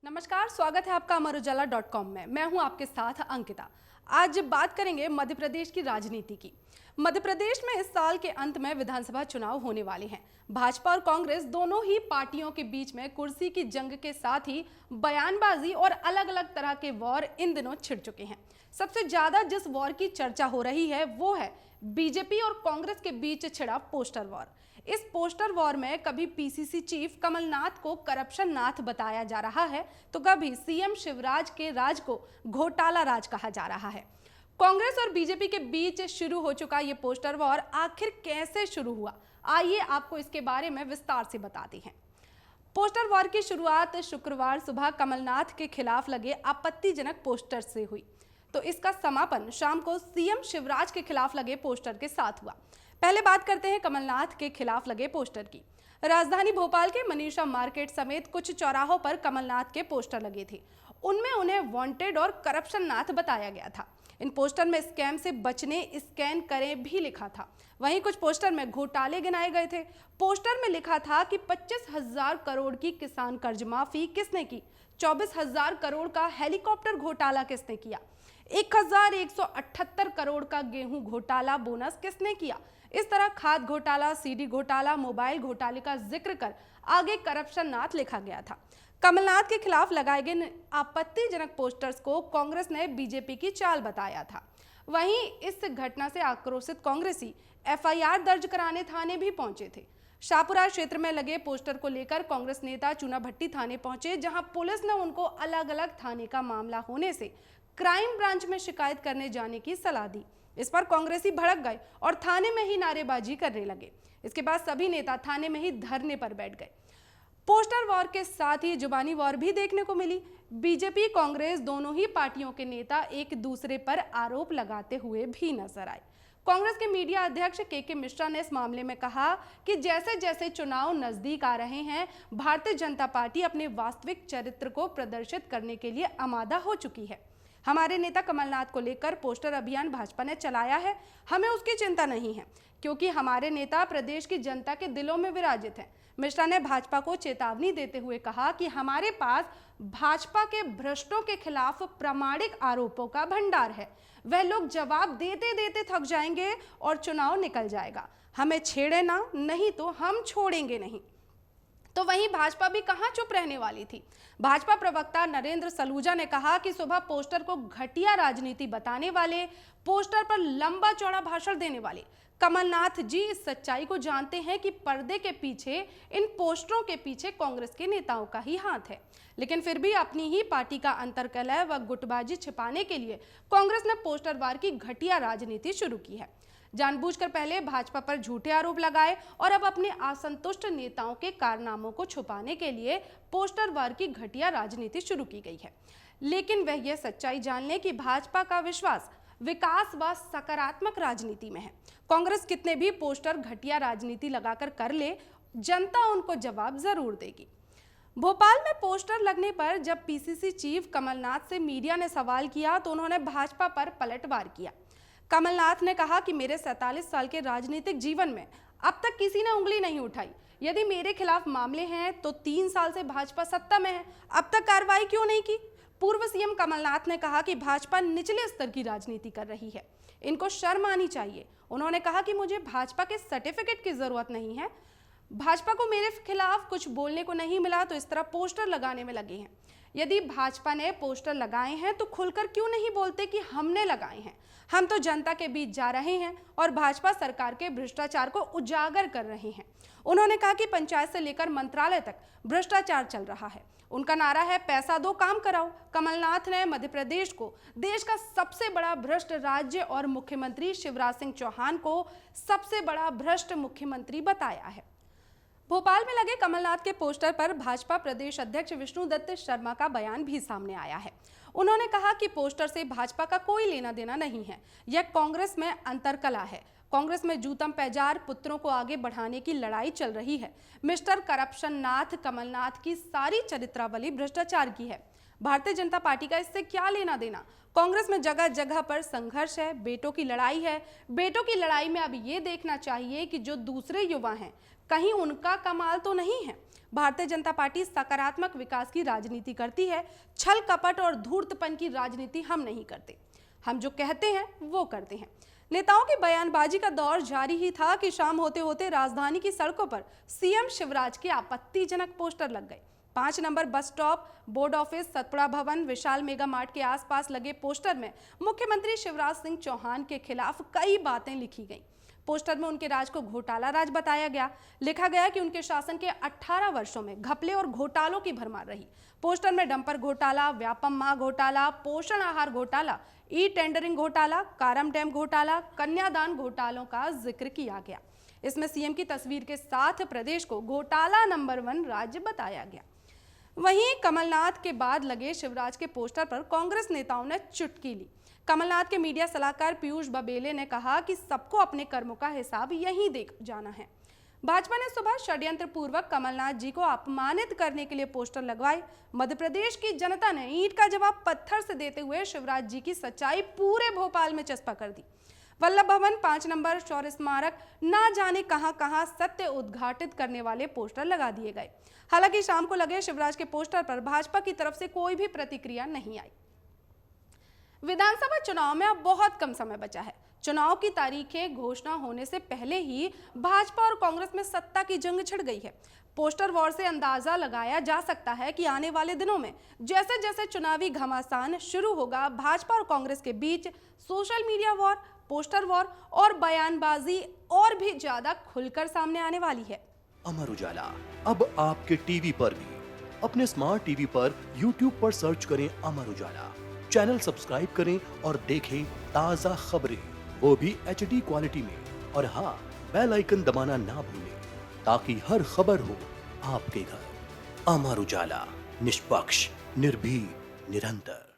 नमस्कार, स्वागत है आपका अमरउजाला.com में। मैं हूं आपके साथ अंकिता। आज बात करेंगे मध्य प्रदेश की राजनीति की। मध्य प्रदेश में इस साल के अंत में विधानसभा चुनाव होने वाले हैं। भाजपा और कांग्रेस दोनों ही पार्टियों के बीच में कुर्सी की जंग के साथ ही बयानबाजी और अलग अलग तरह के वॉर इन दिनों छिड़ चुके हैं। सबसे ज्यादा जिस वॉर की चर्चा हो रही है वो है बीजेपी और कांग्रेस के बीच छिड़ा पोस्टर वॉर। इस पोस्टर वॉर में कभी पीसीसी चीफ कमलनाथ को करप्शन नाथ बताया जा रहा है तो कभी सीएम शिवराज के राज को घोटाला राज कहा जा रहा है। कांग्रेस और बीजेपी के बीच शुरू हो चुका ये पोस्टर वॉर आखिर कैसे शुरू हुआ, आइए आपको इसके बारे में विस्तार से बताते हैं। पोस्टर वॉर की शुरुआत शुक्रवार सुबह कमलनाथ के खिलाफ लगे आपत्तिजनक पोस्टर से हुई, तो इसका समापन शाम को सीएम शिवराज के खिलाफ लगे पोस्टर के साथ हुआ। पहले बात करते हैं कमलनाथ के खिलाफ लगे पोस्टर की। राजधानी भोपाल के मनीषा मार्केट समेत कुछ चौराहों पर कमलनाथ के पोस्टर लगे थे। उनमें उन्हें वांटेड और करप्शन नाथ बताया गया था। इन पोस्टर में स्कैम से बचने स्कैन करें भी लिखा था। वहीं कुछ पोस्टर में घोटाले गिनाए गए थे। पोस्टर में लिखा था कि 25,000 करोड़ की किसान कर्ज माफी किसने की, 24,000 करोड़ का हेलीकॉप्टर घोटाला किसने किया, 1,178 करोड़ का गेहूं घोटाला बोनस किसने किया। इस तरह खाद घोटाला, सीडी घोटाला, मोबाइल घोटाले का जिक्र कर आगे करप्शन नाथ लिखा गया था। कमलनाथ के खिलाफ लगाए गए आपत्तिजनक पोस्टर्स को कांग्रेस ने बीजेपी की चाल बताया था। वहीं इस घटना से आक्रोशित कांग्रेसी एफआईआर दर्ज कराने थाने भी पहुंचे थे। शाहपुरा क्षेत्र में लगे पोस्टर को लेकर कांग्रेस नेता चूनाभट्टी थाने पहुंचे, जहां पुलिस ने उनको अलग अलग थाने का मामला होने से क्राइम ब्रांच में शिकायत करने जाने की सलाह दी। इस पर कांग्रेसी भड़क गए और थाने में ही नारेबाजी करने लगे। इसके बाद सभी नेता थाने में ही धरने पर बैठ गए। पोस्टर वॉर के साथ ही जुबानी वॉर भी देखने को मिली। बीजेपी कांग्रेस दोनों ही पार्टियों के नेता एक दूसरे पर आरोप लगाते हुए भी नजर आए। कांग्रेस के मीडिया अध्यक्ष के मिश्रा ने इस मामले में कहा कि जैसे जैसे चुनाव नजदीक आ रहे हैं, भारतीय जनता पार्टी अपने वास्तविक चरित्र को प्रदर्शित करने के लिए आमादा हो चुकी है। हमारे नेता कमलनाथ को लेकर पोस्टर अभियान भाजपा ने चलाया है, हमें उसकी चिंता नहीं है, क्योंकि हमारे नेता प्रदेश की जनता के दिलों में विराजित हैं। मिश्रा ने भाजपा को चेतावनी देते हुए कहा कि हमारे पास भाजपा के भ्रष्टों के खिलाफ प्रामाणिक आरोपों का भंडार है। वह लोग जवाब देते देते थक जाएंगे और चुनाव निकल जाएगा। हमें छेड़े ना, नहीं तो हम छोड़ेंगे नहीं। तो वहीं भाजपा भी कहां चुप रहने वाली थी। भाजपा प्रवक्ता नरेंद्र सलूजा ने कहा कि सुबह पोस्टर को घटिया राजनीति बताने वाले, पोस्टर पर लंबा चौड़ा भाषण देने वाले कमलनाथ जी इस सच्चाई को जानते हैं कि पर्दे के पीछे, इन पोस्टरों के पीछे कांग्रेस के नेताओं का ही हाथ है। लेकिन फिर भी अपनी ही पार्टी का अंतर्कलह व गुटबाजी छिपाने के लिए कांग्रेस ने पोस्टर वार की घटिया राजनीति शुरू की है। जानबूझकर पहले भाजपा पर झूठे आरोप लगाए और अब अपने असंतुष्ट नेताओं के कारनामों को छुपाने के लिए पोस्टर वार की घटिया राजनीति शुरू की गई है। लेकिन वह यह सच्चाई जान ले कि भाजपा का विश्वास विकास व सकारात्मक राजनीति में है। कांग्रेस कितने भी पोस्टर घटिया राजनीति लगाकर कर ले, जनता उनको जवाब जरूर देगी। भोपाल में पोस्टर लगने पर जब पीसीसी चीफ कमलनाथ से मीडिया ने सवाल किया तो उन्होंने भाजपा पर पलटवार किया। कमलनाथ ने कहा कि मेरे 47 साल के राजनीतिक जीवन में अब तक किसी ने उंगली नहीं उठाई। यदि मेरे खिलाफ मामले हैं तो 3 साल से भाजपा सत्ता में है, अब तक कार्रवाई क्यों नहीं की। पूर्व सीएम कमलनाथ ने कहा कि भाजपा निचले स्तर की राजनीति कर रही है, इनको शर्म आनी चाहिए। उन्होंने कहा कि मुझे भाजपा के सर्टिफिकेट की जरूरत नहीं है, भाजपा को मेरे खिलाफ कुछ बोलने को नहीं मिला तो इस तरह पोस्टर लगाने में लगे हैं। यदि भाजपा ने पोस्टर लगाए हैं तो खुलकर क्यों नहीं बोलते कि हमने लगाए हैं। हम तो जनता के बीच जा रहे हैं और भाजपा सरकार के भ्रष्टाचार को उजागर कर रहे हैं। उन्होंने कहा कि पंचायत से लेकर मंत्रालय तक भ्रष्टाचार चल रहा है। उनका नारा है पैसा दो काम कराओ। कमलनाथ ने मध्य प्रदेश को देश का सबसे बड़ा भ्रष्ट राज्य और मुख्यमंत्री शिवराज सिंह चौहान को सबसे बड़ा भ्रष्ट मुख्यमंत्री बताया है। भोपाल में लगे कमलनाथ के पोस्टर पर भाजपा प्रदेश अध्यक्ष विष्णुदत्त शर्मा का बयान भी सामने आया है। उन्होंने कहा कि पोस्टर से भाजपा का कोई लेना देना नहीं है, यह कांग्रेस में अंतरकलह है। कांग्रेस में जूतम पैजार पुत्रों को आगे बढ़ाने की लड़ाई चल रही है। मिस्टर करप्शन नाथ कमलनाथ की सारी चरित्रावली भ्रष्टाचार की है। भारतीय जनता पार्टी का इससे क्या लेना देना। कांग्रेस में जगह जगह पर संघर्ष है, बेटों की लड़ाई है। बेटों की लड़ाई में अब ये देखना चाहिए कि जो दूसरे युवा हैं कहीं उनका कमाल तो नहीं है। भारतीय जनता पार्टी सकारात्मक विकास की राजनीति करती है, छल कपट और धूर्तपन की राजनीति हम नहीं करते। हम जो कहते हैं वो करते हैं। नेताओं की बयानबाजी का दौर जारी ही था कि शाम होते होते राजधानी की सड़कों पर सीएम शिवराज के आपत्तिजनक पोस्टर लग गए। 5 number bus stop, board office, Satpura भवन, विशाल मेगा मार्ट के आसपास लगे पोस्टर में मुख्यमंत्री शिवराज सिंह चौहान के खिलाफ कई बातें लिखी गईं। पोस्टर में उनके राज को घोटाला राज बताया गया। लिखा गया कि उनके शासन के 18 वर्षों में घपले और घोटालों की भरमार रही। पोस्टर में डंपर घोटाला, व्यापम माह घोटाला, पोषण आहार घोटाला, ई टेंडरिंग घोटाला, कारम डैम घोटाला, कन्यादान घोटालों का जिक्र किया गया। इसमें सीएम की तस्वीर के साथ प्रदेश को घोटाला नंबर 1 राज्य बताया गया। वहीं कमलनाथ के बाद लगे शिवराज के पोस्टर पर कांग्रेस नेताओं ने चुटकी ली। कमलनाथ के मीडिया सलाहकार पीयूष बबेले ने कहा कि सबको अपने कर्मों का हिसाब यहीं दे जाना है। भाजपा ने सुबह षड्यंत्र पूर्वक कमलनाथ जी को अपमानित करने के लिए पोस्टर लगवाए। मध्य प्रदेश की जनता ने ईंट का जवाब पत्थर से देते हुए शिवराज जी की सच्चाई पूरे भोपाल में चस्पा कर दी। वल्लभ भवन, 5 नंबर शौर्य स्मारक, ना जाने कहां सत्य उद्घाटित करने वाले पोस्टर लगा दिए गए। हालांकि शाम को लगे शिवराज के पोस्टर पर भाजपा की तरफ से कोई भी प्रतिक्रिया नहीं आई। विधानसभा चुनाव में अब बहुत कम समय बचा है। चुनाव की तारीखें घोषणा होने से पहले ही भाजपा और कांग्रेस में सत्ता की जंग छिड़ गई है। पोस्टर वॉर से अंदाजा लगाया जा सकता है कि आने वाले दिनों में जैसे जैसे चुनावी घमासान शुरू होगा, भाजपा और कांग्रेस के बीच social media war, poster war और बयानबाजी और भी ज्यादा खुलकर सामने आने वाली है। अमर उजाला अब आपके टीवी पर भी। अपने स्मार्ट टीवी पर YouTube पर सर्च करें अमर उजाला, चैनल सब्सक्राइब करें और देखें ताजा खबरें, वो भी HD क्वालिटी में। और हाँ, बेल आइकन दबाना ना भूलें ताकि हर खबर हो आपके घर। अमर उजाला, निष्पक्ष, निर्भीक, निरंतर।